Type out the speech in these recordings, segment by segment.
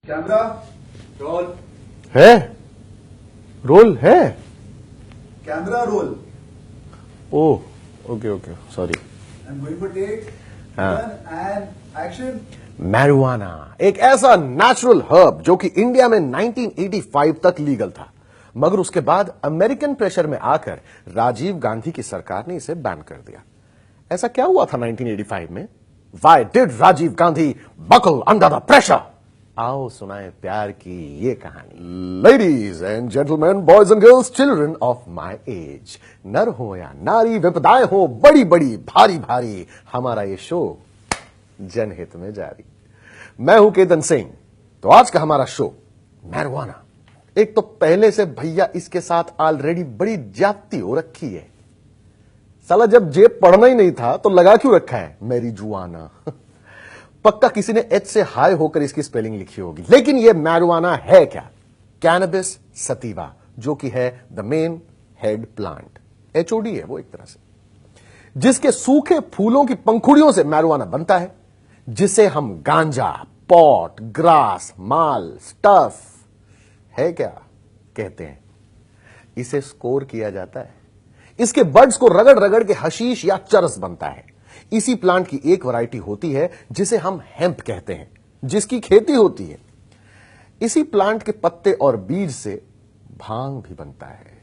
Camera roll है roll है camera roll oh okay okay sorry I am going to take and action. Marijuana एक ऐसा natural herb जो कि India में 1985 तक लीगल था, मगर उसके बाद अमेरिकन प्रेशर में आकर राजीव गांधी की सरकार ने इसे बैन कर दिया। ऐसा क्या हुआ था 1985 में? Why did Rajiv Gandhi buckle under the pressure? आओ सुनाए प्यार की ये कहानी। Ladies and gentleman, boys and girls, children of my age, नर हो या नारी, विपदाएं हो बड़ी बड़ी भारी भारी, हमारा ये शो जनहित में जारी। मैं हूं केतन सिंह। तो आज का हमारा शो मैरिजुआना। एक तो पहले से भैया इसके साथ ऑलरेडी बड़ी ज्यादती हो रखी है। साला जब जेब पढ़ना ही नहीं था तो लगा क्यों रखा है मैरिजुआना? पक्का किसी ने एच से हाई होकर इसकी स्पेलिंग लिखी होगी। लेकिन यह मैरिजुआना है क्या? कैनबिस सटीवा, जो कि है the main head plant, HOD है वो एक तरह से, जिसके सूखे फूलों की पंखुड़ियों से मैरिजुआना बनता है, जिसे हम गांजा, पॉट, ग्रास, माल, स्टफ है क्या कहते हैं। इसे स्कोर किया जाता है। इसके बड्स को रगड़ रगड़ के हशीश या चरस बनता है। इसी प्लांट की एक वैरायटी होती है जिसे हम हेम्प कहते हैं, जिसकी खेती होती है। इसी प्लांट के पत्ते और बीज से भांग भी बनता है।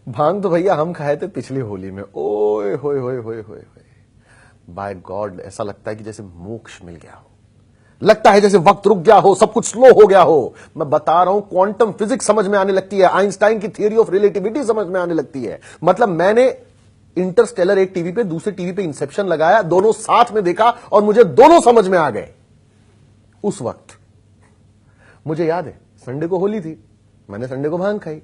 भांग तो भैया हम खाए थे पिछली होली में। ओए होए होए होए होए, बाय गॉड ऐसा लगता है कि जैसे मोक्ष मिल गया हो। लगता है जैसे वक्त रुक गया हो, सब कुछ स्लो हो गया हो। मैं बता रहा हूं, क्वांटम फिजिक्स समझ में आने लगती है, आइंस्टाइन की थियरी ऑफ रिलेटिविटी समझ में आने लगती है। मतलब मैंने इंटरस्टेलर एक टीवी पे, दूसरे टीवी पे इंसेप्शन लगाया, दोनों साथ में देखा और मुझे दोनों समझ में आ गए। उस वक्त मुझे याद है संडे को होली थी, मैंने संडे को भांग खाई।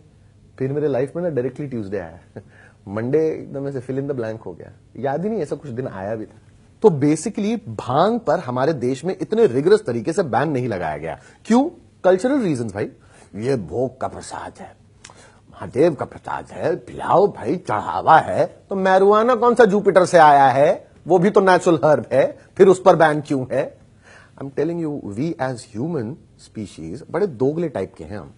फिर मेरे लाइफ में ना डायरेक्टली ट्यूसडे आया। मंडे एकदम ऐसे फिल इन द ब्लैंक हो गया, याद ही नहीं ऐसा कुछ दिन आया भी था। तो बेसिकली भांग पर हमारे देश में इतने रिगरस तरीके से बैन नहीं लगाया गया। क्यों? कल्चरल रीजंस भाई। ये भोग का प्रसाद है, महादेव का प्रसाद है, पिलाओ भाई, चढ़ावा है। तो मैरिजुआना कौन सा जुपिटर से आया है? वो भी तो नेचुरल हर्ब है, फिर उस पर बैन क्यों है? I am telling you, we as human species बड़े दोगले टाइप के हैं।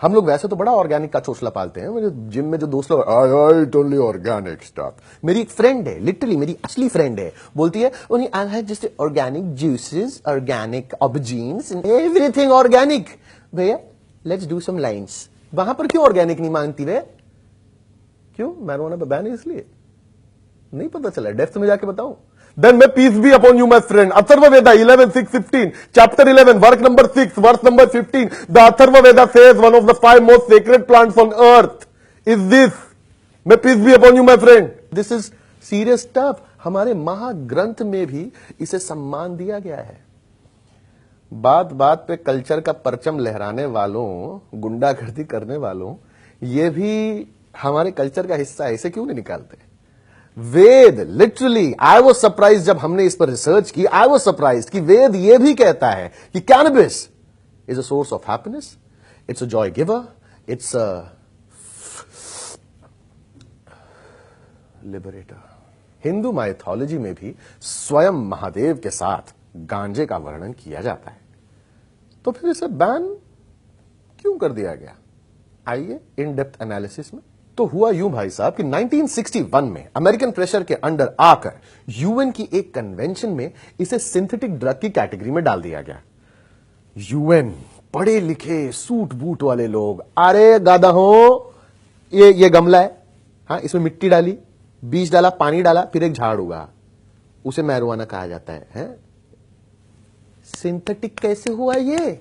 हम लोग वैसे तो बड़ा ऑर्गेनिक का चोचला पालते हैं। मेरे जिम में जो दोस्त लोग, आई इट ओनली ऑर्गेनिक स्टफ। मेरी एक फ्रेंड है, लिटरली मेरी असली फ्रेंड है, बोलती है only I have just organic juices, organic aubergines, everything organic. भैया लेट्स डू सम लाइन्स। वहां पर क्यों ऑर्गेनिक नहीं मांगती वे? क्यों? मैरिजुआना पे बैन है इसलिए? नहीं पता चला, डेप्थ में जाके बताऊं। Then may peace be upon you, my friend. Atharva Veda 11:6-15, chapter 11, verse number 6, verse number 15. The Atharva Veda says one of the 5 most sacred plants on earth is this. May peace be upon you, my friend. This is serious stuff. हमारे महाग्रंथ में भी इसे सम्मान दिया गया है। बात बात पे कल्चर का परचम लहराने वालों, गुंडागर्दी करने वालों, ये भी हमारे कल्चर का हिस्सा है। इसे क्यों नहीं निकालते? वेद, लिटरली आई वाज सरप्राइज जब हमने इस पर रिसर्च की। आई वाज सरप्राइज कि वेद ये भी कहता है कि cannabis is a source of happiness, it's a joy giver, it's a liberator. Hindu mythology में भी स्वयं महादेव के साथ गांजे का वर्णन किया जाता है। तो फिर इसे बैन क्यों कर दिया गया? आइए इन डेप्थ एनालिसिस में। तो हुआ यूं भाई साहब कि 1961 में अमेरिकन प्रेशर के अंडर आकर यूएन की एक कन्वेंशन में इसे सिंथेटिक ड्रग की कैटेगरी में डाल दिया गया। यूएन, पढ़े लिखे सूट बूट वाले लोग, अरे गादा हो, ये गमला है, हाँ इसमें मिट्टी डाली, बीज डाला, पानी डाला, फिर एक झाड़ उगा, उसे मैरिजुआना कहा जाता है? सिंथेटिक कैसे हुआ? ये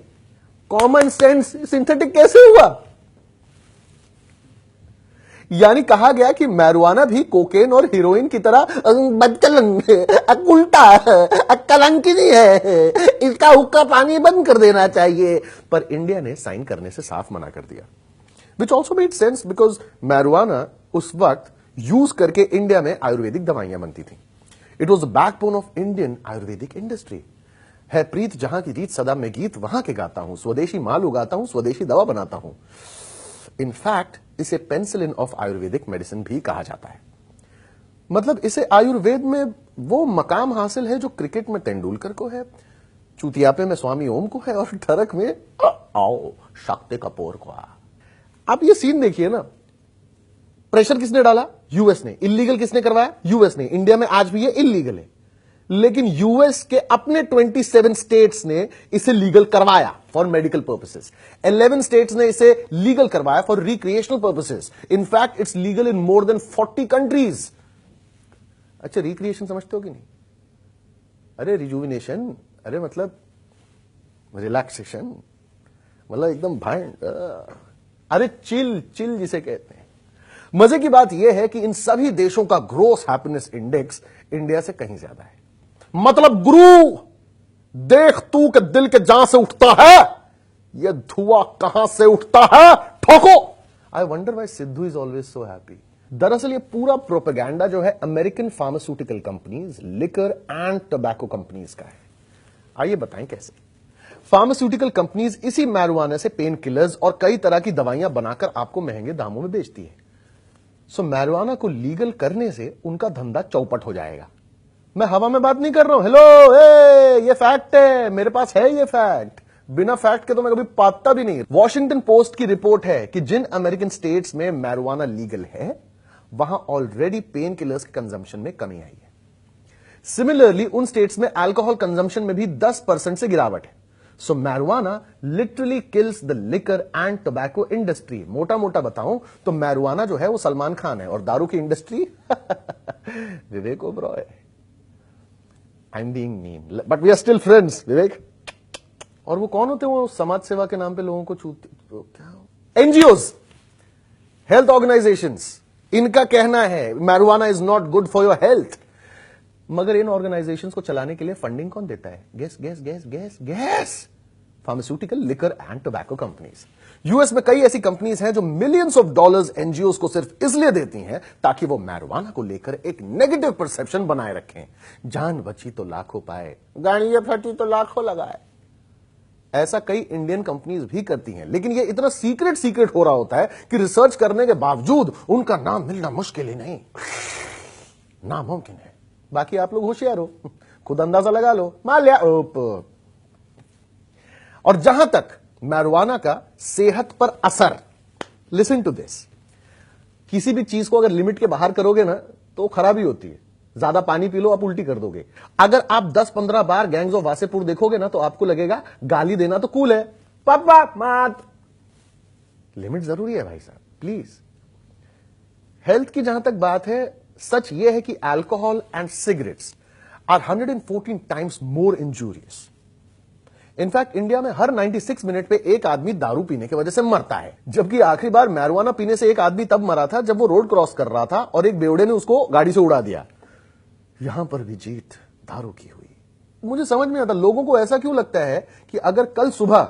कॉमन सेंस, सिंथेटिक कैसे हुआ? यानी कहा गया कि मैरिजुआना भी कोकेन और हीरोइन की तरह बदकलंग, उल्टा, कलंकिनी है, इसका हुक्का पानी बंद कर देना चाहिए। पर इंडिया ने साइन करने से साफ मना कर दिया, which also made sense because marijuana उस वक्त यूज करके इंडिया में आयुर्वेदिक दवाइयां बनती थी। It was the backbone of Indian Ayurvedic industry. है प्रीत जहां की रीत, सदा मैं गीत वहां के गाता हूं, स्वदेशी माल उगाता हूं, स्वदेशी दवा बनाता हूं। इनफैक्ट इसे पेनिसिलिन ऑफ आयुर्वेदिक मेडिसिन भी कहा जाता है। मतलब इसे आयुर्वेद में वो मकाम हासिल है जो क्रिकेट में तेंदुलकर को है, चूतियापे में स्वामी ओम को है, और ठरक में आओ शक्ति कपूर को। आप ये सीन देखिए ना, प्रेशर किसने डाला? यूएस ने। इलीगल किसने करवाया? यूएस ने। इंडिया में आज भी ये इलीगल है, लेकिन यूएस के अपने 27 स्टेट्स ने इसे लीगल करवाया फॉर मेडिकल पर्पसेस। 11 स्टेट्स ने इसे लीगल करवाया for recreational purposes. In fact it's legal in more than 40 countries. अच्छा, रिक्रिएशन समझते हो कि नहीं? अरे रिजुविनेशन, अरे मतलब रिलैक्सेशन, मतलब एकदम भांड, अरे चिल चिल जिसे कहते हैं। मजे की बात यह है कि इन सभी देशों का ग्रोस हैप्पीनेस इंडेक्स इंडिया से कहीं ज्यादा है। मतलब गुरु देख तू के दिल के जहां से उठता है, यह धुआं कहां से उठता है, ठोको। I wonder why Sidhu is always so happy. दरअसल ये पूरा प्रोपेगेंडा जो है American pharmaceutical companies, liquor and tobacco companies का है। आइए बताएं कैसे। फार्मास्यूटिकल कंपनीज इसी मैरिजुआना से पेन किलर्स और कई तरह की दवाइयां बनाकर आपको महंगे दामों में बेचती है। सो मैरिजुआना को लीगल करने से उनका धंधा चौपट हो जाएगा। मैं हवा में बात नहीं कर रहा हूं। हेलो, ये फैक्ट है, मेरे पास है ये फैक्ट। बिना फैक्ट के तो मैं कभी पाता भी नहीं। वॉशिंगटन पोस्ट की रिपोर्ट है कि जिन अमेरिकन स्टेट्स में मैरिजुआना लीगल है, वहां ऑलरेडी पेन किलर्स के कंजम्पशन में कमी आई है। सिमिलरली उन स्टेट्स में अल्कोहल कंजम्पशन में भी 10% से गिरावट है। So marijuana literally kills the liquor and tobacco industry. मोटा मोटा बताऊं तो मैरिजुआना जो है वो सलमान खान है और दारू की industry Vivek Oberoi. I am being mean but we are still friends Vivek. और वो कौन होते हैं वो समाज सेवा के नाम पे लोगों को छूते, क्या एनजीओज, हेल्थ ऑर्गेनाइजेशंस, इनका कहना है marijuana is not good for your health. मगर इन ऑर्गेनाइजेशंस को चलाने के लिए फंडिंग कौन देता है? Gas gas gas gas gas pharmaceutical, liquor and tobacco companies. US में कई ऐसी कंपनीज हैं जो मिलियंस ऑफ डॉलर्स एनजीओज को सिर्फ इसलिए देती हैं ताकि वो मैरिजुआना को लेकर एक नेगेटिव परसेप्शन बनाए रखें। जान बची तो लाखों पाए, गाड़ियां फटी तो लाखों लगाए। ऐसा कई इंडियन कंपनीज भी करती हैं, लेकिन ये इतना सीक्रेट हो रहा होता है कि रिसर्च करने के बावजूद उनका नाम मिलना मुश्किल ही नहीं, नामुमकिन है। बाकी आप लोग होशियार हो, खुद अंदाजा लगा लो, मान लिया। और जहां तक मैरिजुआना का सेहत पर असर, लिसन टू दिस, किसी भी चीज को अगर लिमिट के बाहर करोगे ना तो खराबी होती है। ज्यादा पानी पी लो, आप उल्टी कर दोगे। अगर आप 10-15 बार गैंग्स ऑफ वासेपुर देखोगे ना तो आपको लगेगा गाली देना तो कूल है। पापा मत, लिमिट जरूरी है भाई साहब, प्लीज। हेल्थ की जहां तक बात है, सच यह है कि alcohol and cigarettes are 114 times more injurious. In fact India में हर 96 मिनट पे एक आदमी दारू पीने की वजह से मरता है, जबकि आखिरी बार मैरिजुआना पीने से एक आदमी तब मरा था जब वो रोड क्रॉस कर रहा था और एक बेवड़े ने उसको गाड़ी से उड़ा दिया। यहां पर भी जीत दारू की हुई। मुझे समझ में आता लोगों को ऐसा क्यों लगता है कि अगर कल सुबह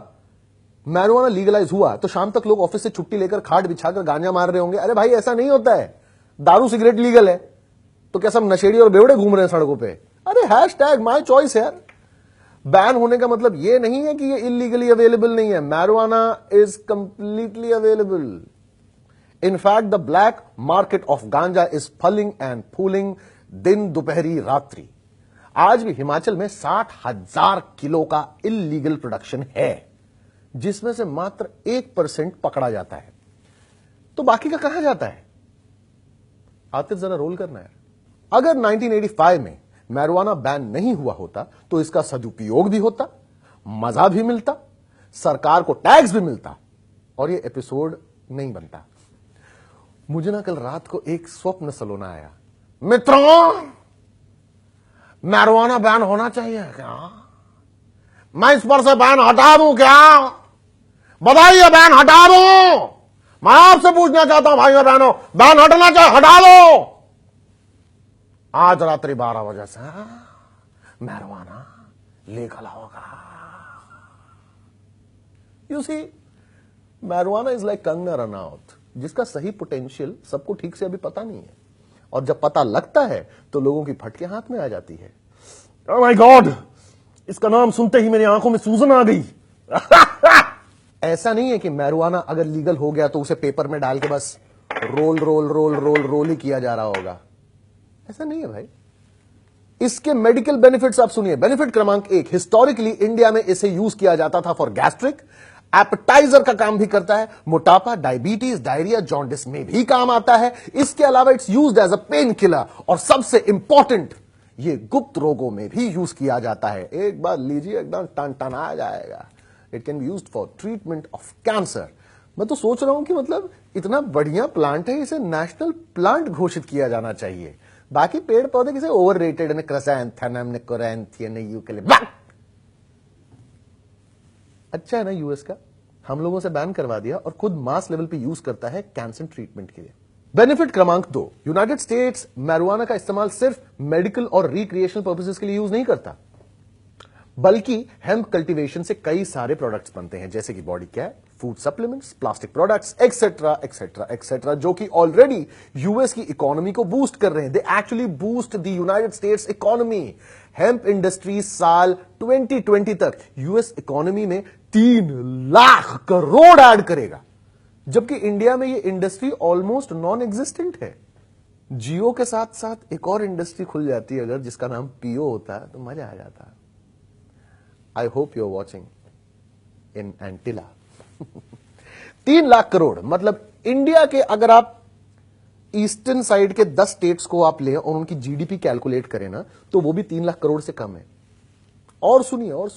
मैरिजुआना लीगलाइज हुआ तो शाम तक लोग ऑफिस से छुट्टी लेकर खाट बिछाकर गांजा मार रहे होंगे। अरे भाई ऐसा नहीं होता है। दारू सिगरेट लीगल है तो क्या सब नशेड़ी और बेवड़े घूम रहे हैं सड़कों पे? अरे हैशटैग माय चॉइस यार। बैन होने का मतलब यह नहीं है कि ये इलीगली अवेलेबल नहीं है। Marijuana is completely available. In fact the black market of गांजा इज फलिंग एंड फूलिंग दिन दोपहरी रात्रि। आज भी हिमाचल में 60,000 किलो का इलीगल प्रोडक्शन है, जिसमें से मात्र 1% पकड़ा जाता है। तो बाकी का कहां जाता है? आते जरा रोल करना है। अगर 1985 में मैरिजुआना बैन नहीं हुआ होता तो इसका सदुपयोग भी होता, मजा भी मिलता, सरकार को टैक्स भी मिलता और ये एपिसोड नहीं बनता। मुझे ना कल रात को एक स्वप्न सलोना आया। मित्रों, मैरिजुआना बैन होना चाहिए क्या? मैं इस पर से बैन हटा दूं क्या? बताइए, बैन हटा दूं? मैं आपसे पूछना चाहता हूं भाइयों बहनों, बैन हटना चाहिए, हटा दो। आज रात्रि 12 बजे से मैरिजुआना लीगल होगा। You see, marijuana is like Kangana Ranaut, जिसका सही पोटेंशियल सबको ठीक से अभी पता नहीं है, और जब पता लगता है तो लोगों की फटके हाथ में आ जाती है। ओह माय गॉड, इसका नाम सुनते ही मेरी आंखों में सूजन आ गई। ऐसा नहीं है कि मैरिजुआना अगर लीगल हो गया तो उसे पेपर में डाल के बस roll roll roll roll roll ही किया जा रहा होगा। ऐसा नहीं है भाई। इसके मेडिकल बेनिफिट्स आप सुनिए। बेनिफिट क्रमांक 1, हिस्टोरिकली इंडिया में इसे यूज किया जाता था फॉर गैस्ट्रिक, एपेटाइजर का काम भी करता है, मोटापा, डायबिटीज, डायरिया, जॉन्डिस में भी काम आता है। इसके अलावा it's used as a pain killer, और सबसे इंपॉर्टेंट, ये गुप्त रोगों में भी यूज किया जाता है। एक बार लीजिए, एकदम टन टन आ जाएगा। It can be used for treatment of cancer. मैं तो सोच रहा हूं कि मतलब इतना बढ़िया प्लांट है, इसे नेशनल प्लांट घोषित किया जाना चाहिए। बाकी पेड़ पौधे किसे ओवर रेटेड ने, क्रासैंथेमम ने, कोरैंथियन ने, यूकेलिप्टस। अच्छा है ना यूएस का, हम लोगों से बैन करवा दिया और खुद मास लेवल पे यूज करता है कैंसर ट्रीटमेंट के लिए। बेनिफिट क्रमांक 2, यूनाइटेड स्टेट्स मैरिजुआना का इस्तेमाल सिर्फ मेडिकल और रिक्रिएशनल पर्पसेस के लिए यूज नहीं करता, बल्कि हेम्प कल्टीवेशन से कई सारे प्रोडक्ट्स बनते हैं, जैसे कि body care, food supplements, plastic products, etcetera etcetera etcetera, जो कि ऑलरेडी यूएस की इकोनॉमी को बूस्ट कर रहे हैं। They actually boost the United states economy. Hemp industry साल 2020 तक यूएस इकोनॉमी में 3 लाख करोड़ ऐड करेगा, जबकि इंडिया में यह इंडस्ट्री ऑलमोस्ट नॉन एग्जिस्टेंट है। जियो के साथ साथ एक और इंडस्ट्री खुल जाती है अगर, जिसका नाम पीओ होता है, तो मजा आ जाता है। I hope you are watching in Antilia. 3 lakh crore मतलब इंडिया के, अगर आप ईस्टर्न साइड के 10 स्टेट्स को आप ले और उनकी जीडीपी कैलकुलेट करें ना, तो वो भी 3 लाख करोड़ से कम है। और सुनिए,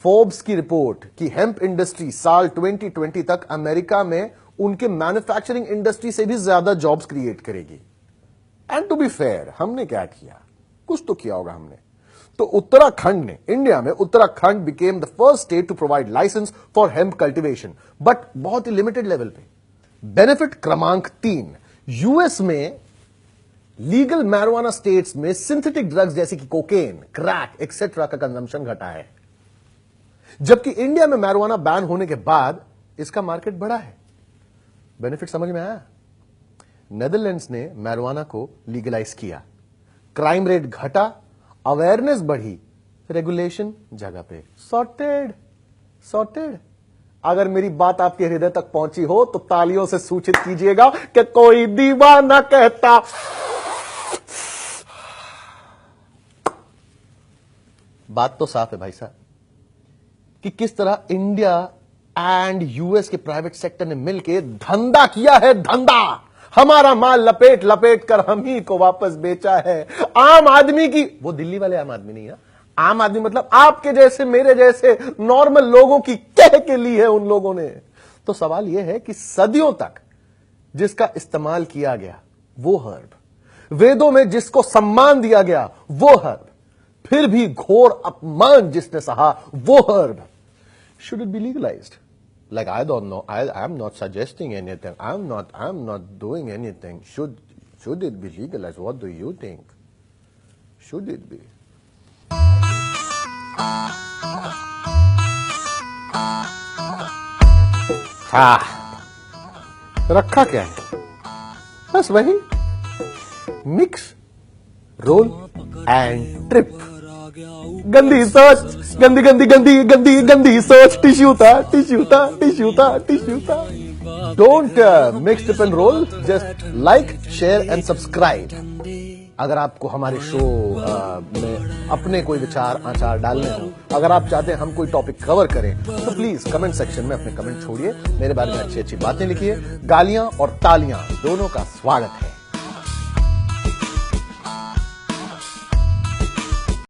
फोर्ब्स की रिपोर्ट कि हेम्प इंडस्ट्री साल 2020 तक अमेरिका में उनके मैन्युफैक्चरिंग इंडस्ट्री से भी ज्यादा जॉब्स क्रिएट करेगी। एंड टू बी फेयर, हमने क्या किया? कुछ तो किया होगा हमने। तो उत्तराखंड ने, इंडिया में Uttarakhand became the first state to provide licence for hemp cultivation, but बहुत ही लिमिटेड लेवल पे। बेनिफिट क्रमांक 3, यूएस में लीगल मैरिजुआना स्टेट्स में सिंथेटिक ड्रग्स जैसे कि कोकेन, क्रैक एक्सेट्रा का कंजम्पशन घटा है, जबकि इंडिया में मैरिजुआना बैन होने के बाद इसका मार्केट बढ़ा है। बेनिफिट समझ में आया? नेदरलैंड्स ने मैरिजुआना को लीगलाइज किया, क्राइम रेट घटा, अवेयरनेस बढ़ी, रेगुलेशन जगह पे। सॉर्टेड। अगर मेरी बात आपके हृदय तक पहुंची हो तो तालियों से सूचित कीजिएगा कि कोई दीवाना कहता। बात तो साफ है भाई साहब कि किस तरह इंडिया एंड यूएस के प्राइवेट सेक्टर ने मिलकर धंधा किया है। धंधा, हमारा माल लपेट लपेट कर हम ही को वापस बेचा है। आम आदमी की, वो दिल्ली वाले आम आदमी नहीं है, आम आदमी मतलब आपके जैसे मेरे जैसे नॉर्मल लोगों की कह के ली है उन लोगों ने। तो सवाल यह है कि सदियों तक जिसका इस्तेमाल किया गया वो हर्ब, वेदों में जिसको सम्मान दिया गया वो हर्ब, फिर भी घोर अपमान जिसने सहा वो herb, should it be legalized? Like, I don't know. I am not suggesting anything. I'm not doing anything. Should it be legalized? What do you think? Should it be? हाँ, रखा क्या है? बस वही मिक्स, रोल एंड ट्रिप। गंदी सोच, गंदी सोच। टिश्यू था। Don't mix, trip and roll. Just like, share and subscribe. अगर आपको हमारे शो में अपने कोई विचार आचार डालने हो, अगर आप चाहते हैं हम कोई टॉपिक कवर करें, तो प्लीज कमेंट सेक्शन में अपने कमेंट छोड़िए। मेरे बारे में अच्छी अच्छी बातें लिखिए। गालियां और तालियां दोनों का स्वागत है।